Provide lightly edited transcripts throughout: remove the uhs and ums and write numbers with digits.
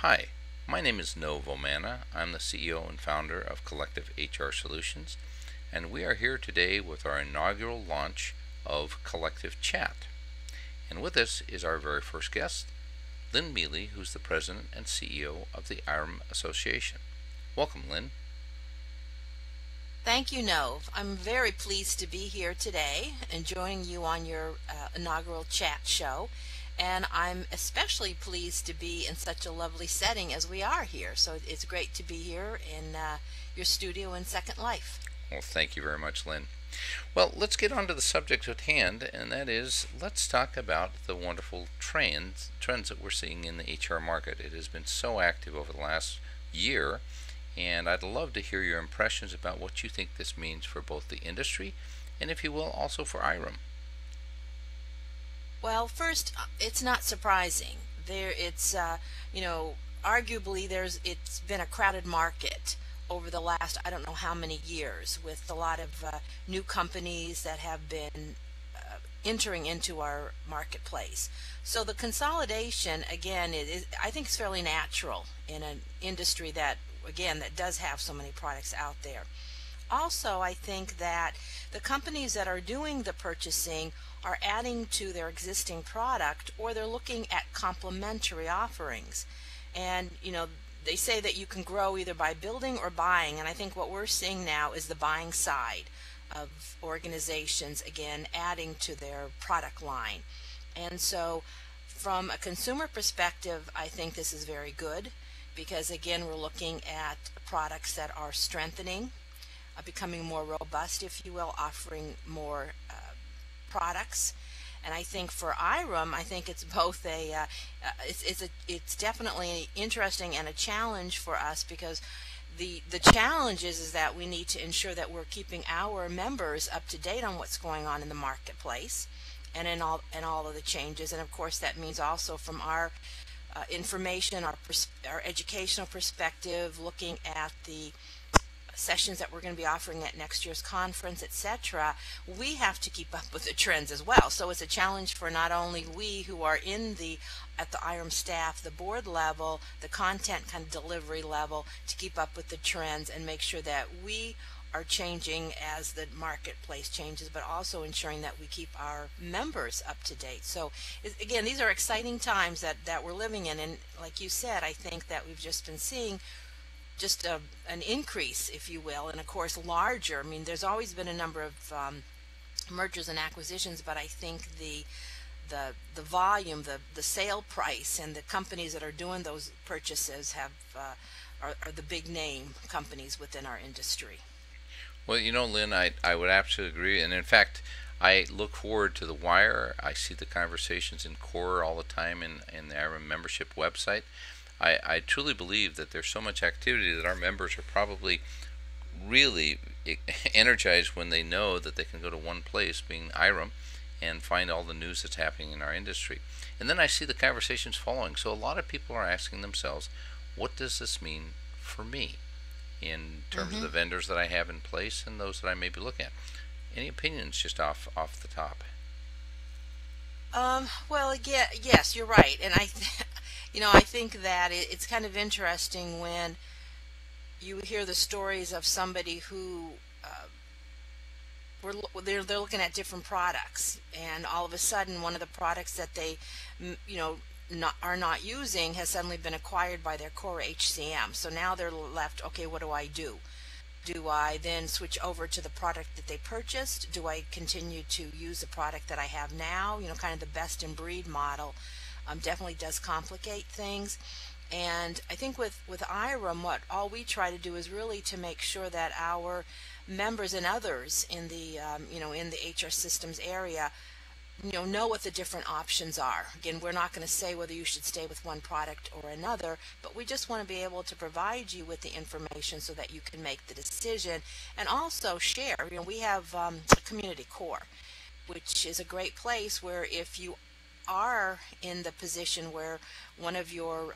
Hi, my name is Nov Omana. I'm the CEO and founder of Collective HR Solutions, and we are here today with our inaugural launch of Collective Chat. And with us is our very first guest, Lynne Mealy, who's the President and CEO of the IHRIM Association. Welcome, Lynne. Thank you, Nov. I'm very pleased to be here today and joining you on your inaugural chat show. And I'm especially pleased to be in such a lovely setting as we are here. So it's great to be here in your studio in Second Life. Well, thank you very much, Lynne. Well, let's get on to the subject at hand, and that is let's talk about the wonderful trends that we're seeing in the HR market. It has been so active over the last year, and I'd love to hear your impressions about what you think this means for both the industry and, if you will, also for IHRIM. Well, first, it's not surprising. Arguably, it's been a crowded market over the last I don't know how many years, with a lot of new companies that have been entering into our marketplace. So the consolidation, again, I think is fairly natural in an industry that, again, that does have so many products out there. Also, I think that the companies that are doing the purchasing are adding to their existing product, or they're looking at complementary offerings. And, they say that you can grow either by building or buying, and I think what we're seeing now is the buying side of organizations, again, adding to their product line. And so from a consumer perspective, I think this is very good because, again, we're looking at products that are strengthening, becoming more robust, if you will, offering more products. And I think for IHRIM, I think it's both it's definitely interesting and a challenge for us, because the challenge is that we need to ensure that we're keeping our members up to date on what's going on in the marketplace and in all of the changes. And of course, that means also from our information, our educational perspective, looking at the sessions that we're going to be offering at next year's conference, etc., we have to keep up with the trends as well. So it's a challenge for not only we who are at the IHRIM staff, the board level, the content kind of delivery level, to keep up with the trends and make sure that we are changing as the marketplace changes, but also ensuring that we keep our members up to date. So again, these are exciting times that we're living in, and like you said, I think that we've just been seeing just an increase, if you will, and of course larger. I mean, there's always been a number of mergers and acquisitions, but I think the volume, the sale price, and the companies that are doing those purchases are the big name companies within our industry. Well, Lynne, I would absolutely agree. And in fact, I look forward to the wire. I see the conversations in core all the time in the IHRIM membership website. I truly believe that there's so much activity that our members are probably really energized when they know that they can go to one place, being IHRIM, and find all the news that's happening in our industry. And then I see the conversations following. So a lot of people are asking themselves, what does this mean for me in terms of the vendors that I have in place and those that I may be looking at? Any opinions just off the top? Well, again, yes, you're right, and I think that it's kind of interesting when you hear the stories of somebody who they're looking at different products, and all of a sudden one of the products that they are not using has suddenly been acquired by their core HCM. So now they're left, okay, what do I do? Do I then switch over to the product that they purchased? Do I continue to use the product that I have now? Kind of the best in breed model definitely does complicate things. And I think with IHRIM, what all we try to do is really to make sure that our members and others in the in the HR systems area know what the different options are. Again, we're not going to say whether you should stay with one product or another, but we just want to be able to provide you with the information so that you can make the decision and also share. We have a community core, which is a great place where if you are in the position where one of your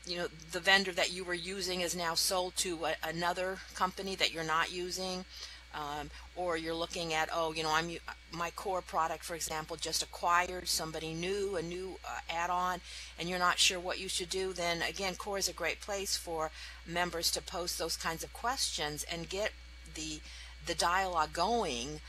the vendor that you were using is now sold to another company that you're not using, or you're looking at, oh, my core product, for example, just acquired somebody new, a new add-on, and you're not sure what you should do, then again, core is a great place for members to post those kinds of questions and get the dialogue going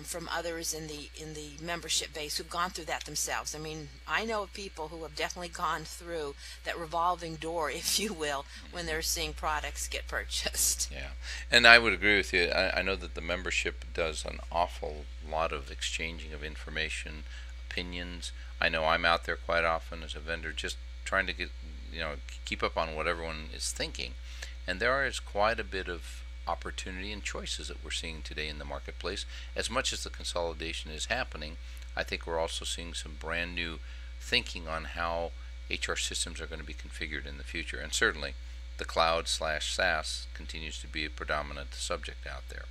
from others in the membership base who've gone through that themselves. I mean, I know of people who have definitely gone through that revolving door, if you will, when they're seeing products get purchased. Yeah, and I would agree with you. I know that the membership does an awful lot of exchanging of information, opinions. I know I'm out there quite often as a vendor just trying to keep up on what everyone is thinking, and there is quite a bit of opportunity and choices that we're seeing today in the marketplace. As much as the consolidation is happening, I think we're also seeing some brand new thinking on how HR systems are going to be configured in the future, and certainly the cloud/SaaS continues to be a predominant subject out there.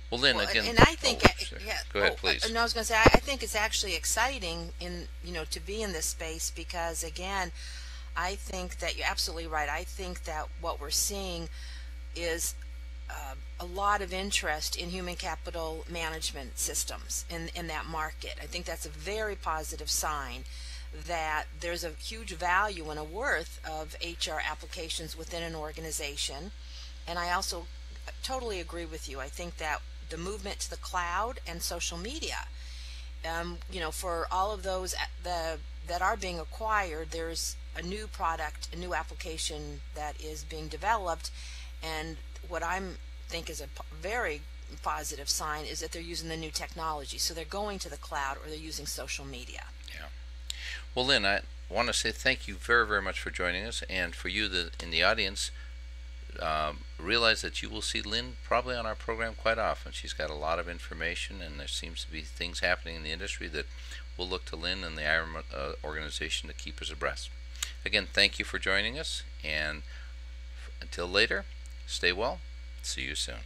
Well, Lynn, again, and I think, yeah, go ahead, please. No, I was going to say, I think it's actually exciting to be in this space, because again, I think that you're absolutely right. I think that what we're seeing is a lot of interest in human capital management systems in that market. I think that's a very positive sign that there's a huge value and a worth of HR applications within an organization. And I also totally agree with you. I think that the movement to the cloud and social media, for all of those that are being acquired, there's a new product, a new application that is being developed, and what I'm think is a very positive sign is that they're using the new technology. So they're going to the cloud, or they're using social media. Yeah. Well, Lynn, I want to say thank you very, very much for joining us, and for you in the audience, realize that you will see Lynn probably on our program quite often. She's got a lot of information, and there seems to be things happening in the industry that we'll look to Lynn and the IHRIM organization to keep us abreast. Again, thank you for joining us, and until later, stay well. See you soon.